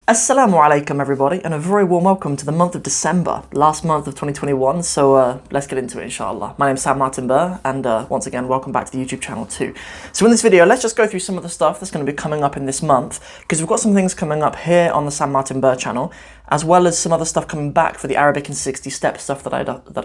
Assalamu alaikum everybody, and a very warm welcome to the month of December, last month of 2021, so let's get into it inshallah. My name's Sam Martin Burr, and once again, welcome back to the YouTube channel too. So in this video, let's just go through some of the stuff that's going to be coming up in this month, because we've got some things coming up here on the Sam Martin Burr channel, as well as some other stuff coming back for the Arabic in 60 Steps stuff that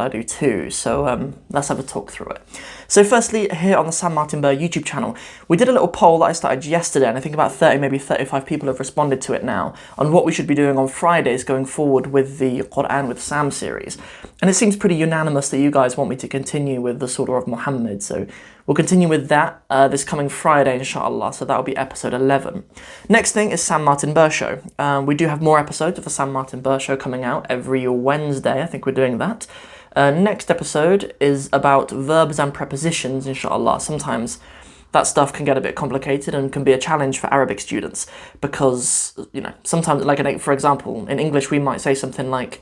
I do too, so let's have a talk through it. So firstly, here on the Sam Martin Burr YouTube channel, we did a little poll that I started yesterday, and I think about 30, maybe 35 people have responded to it now, on what we should be doing on Fridays going forward with the Quran with Sam series. And it seems pretty unanimous that you guys want me to continue with the Surah of Muhammad, so we'll continue with that this coming Friday, inshallah, so that'll be episode 11. Next thing is Sam Martin Burr Show. We do have more episodes of the Sam Martin Burr Show coming out every Wednesday, I think we're doing that. Next episode is about verbs and prepositions, inshallah. Sometimes that stuff can get a bit complicated and can be a challenge for Arabic students because, sometimes, for example, in English we might say something like,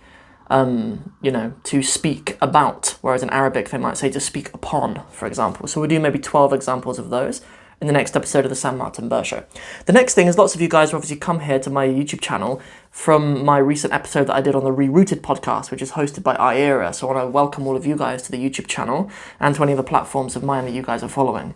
to speak about, whereas in Arabic they might say to speak upon, for example. So we do maybe 12 examples of those in the next episode of the Sam Martin Burr Show. The next thing is lots of you guys have obviously come here to my YouTube channel from my recent episode that I did on the Rerouted podcast, which is hosted by iEra. So I want to welcome all of you guys to the YouTube channel and to any of the platforms of mine that you guys are following.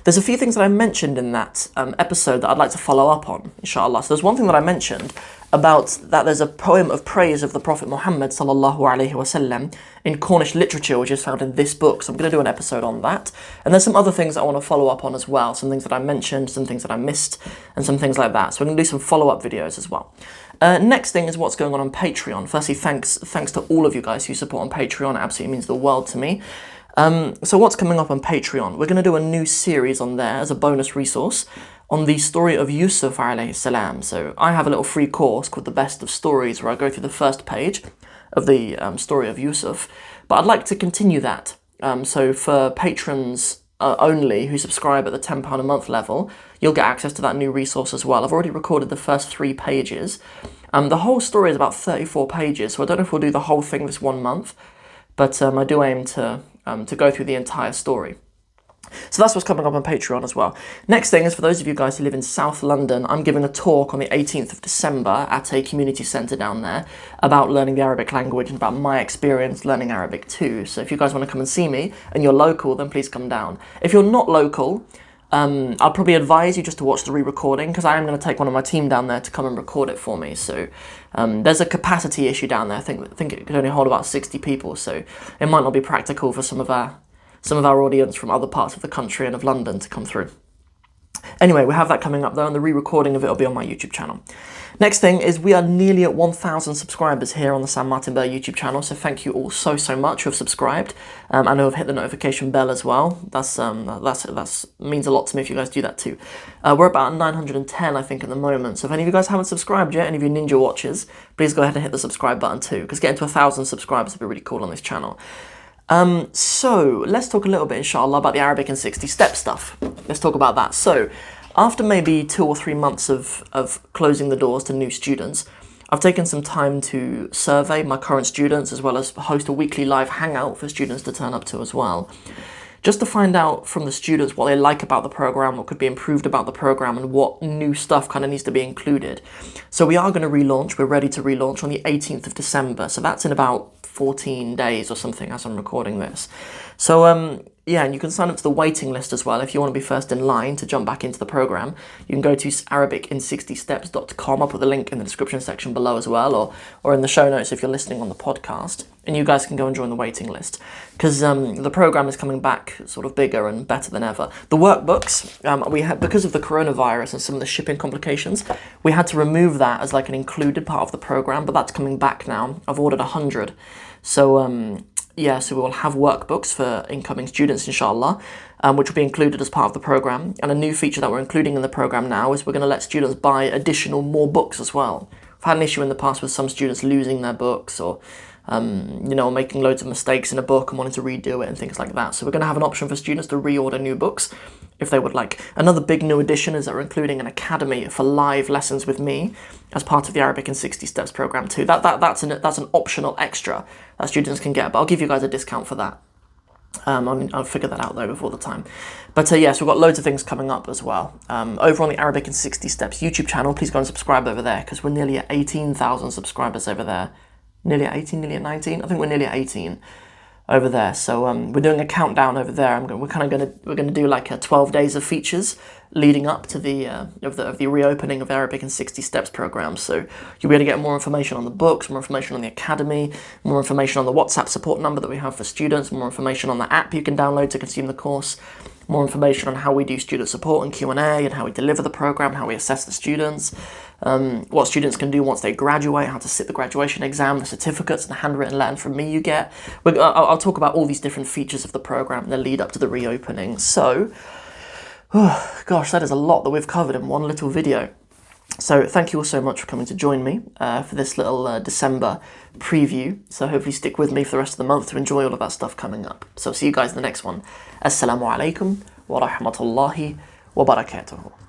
There's a few things that I mentioned in that episode that I'd like to follow up on, inshallah. So there's one thing that I mentioned about that there's a poem of praise of the Prophet Muhammad sallallahu alaihi wasallam in Cornish literature, which is found in this book. So I'm going to do an episode on that. And there's some other things that I want to follow up on as well. Some things that I mentioned, some things that I missed, and some things like that. So we're going to do some follow-up videos as well. Next thing is what's going on Patreon. Firstly, thanks to all of you guys who support on Patreon. It absolutely means the world to me. So what's coming up on Patreon? We're going to do a new series on there as a bonus resource on the story of Yusuf alayhi salam. So I have a little free course called The Best of Stories where I go through the first page of the story of Yusuf. But I'd like to continue that. So for patrons only who subscribe at the £10 a month level, you'll get access to that new resource as well. I've already recorded the first 3 pages. The whole story is about 34 pages, so I don't know if we'll do the whole thing this one month, but I do aim to go through the entire story. So that's what's coming up on Patreon as well. Next thing is for those of you guys who live in South London, I'm giving a talk on the 18th of December at a community centre down there about learning the Arabic language and about my experience learning Arabic too. So if you guys want to come and see me and you're local, then please come down. If you're not local, I'll probably advise you just to watch the re-recording because I am going to take one of my team down there to come and record it for me. So there's a capacity issue down there. I think it could only hold about 60 people, so it might not be practical for some of our audience from other parts of the country and of London to come through. Anyway, we have that coming up though, and the re-recording of it will be on my YouTube channel. Next thing is we are nearly at 1,000 subscribers here on the Sam Martin Burr YouTube channel, so thank you all so much who have subscribed and who have hit the notification bell as well. That's means a lot to me if you guys do that too. We're about 910 I think at the moment, so if any of you guys haven't subscribed yet, any of you Ninja watchers, please go ahead and hit the subscribe button too, because getting to 1,000 subscribers would be really cool on this channel. So let's talk a little bit inshallah about the Arabic in 60 Steps stuff. Let's talk about that. So after maybe 2 or 3 months of closing the doors to new students, I've taken some time to survey my current students as well as host a weekly live hangout for students to turn up to as well. Just to find out from the students what they like about the program, what could be improved about the program, and what new stuff kind of needs to be included. So we are going to relaunch, we're ready to relaunch on the 18th of December, so that's in about 14 days or something as I'm recording this. So yeah, and you can sign up to the waiting list as well if you want to be first in line to jump back into the program. You can go to arabic60steps.com. I'll put the link in the description section below as well, or in the show notes if you're listening on the podcast. And you guys can go and join the waiting list because the program is coming back sort of bigger and better than ever. The workbooks, we had, because of the coronavirus and some of the shipping complications, we had to remove that as like an included part of the program, but that's coming back now. I've ordered 100. So yeah, so we will have workbooks for incoming students, inshallah, which will be included as part of the program. And a new feature that we're including in the program now is we're going to let students buy more books as well. I've had an issue in the past with some students losing their books or making loads of mistakes in a book and wanting to redo it and things like that. So we're going to have an option for students to reorder new books if they would like. Another big new addition is that we're including an academy for live lessons with me as part of the Arabic in 60 Steps program too. That's an optional extra that students can get, but I'll give you guys a discount for that. I'll figure that out though before the time. But yes, we've got loads of things coming up as well. Over on the Arabic in 60 Steps YouTube channel, please go and subscribe over there because we're nearly at 18,000 subscribers over there. Nearly at 18, nearly at 19? I think we're nearly at 18 over there. So we're doing a countdown over there. We're gonna do like 12 days of features leading up to the reopening of Arabic in 60 Steps program. So you'll be able to get more information on the books, more information on the academy, more information on the WhatsApp support number that we have for students, more information on the app you can download to consume the course, more information on how we do student support and Q&A and how we deliver the program, how we assess the students, what students can do once they graduate, how to sit the graduation exam, the certificates and the handwritten letter from me you get. I'll talk about all these different features of the program in the lead up to the reopening. So, gosh, that is a lot that we've covered in one little video. So thank you all so much for coming to join me for this little December preview. So hopefully stick with me for the rest of the month to enjoy all of that stuff coming up. So see you guys in the next one. Assalamu alaikum wa rahmatullahi wa barakatuhu.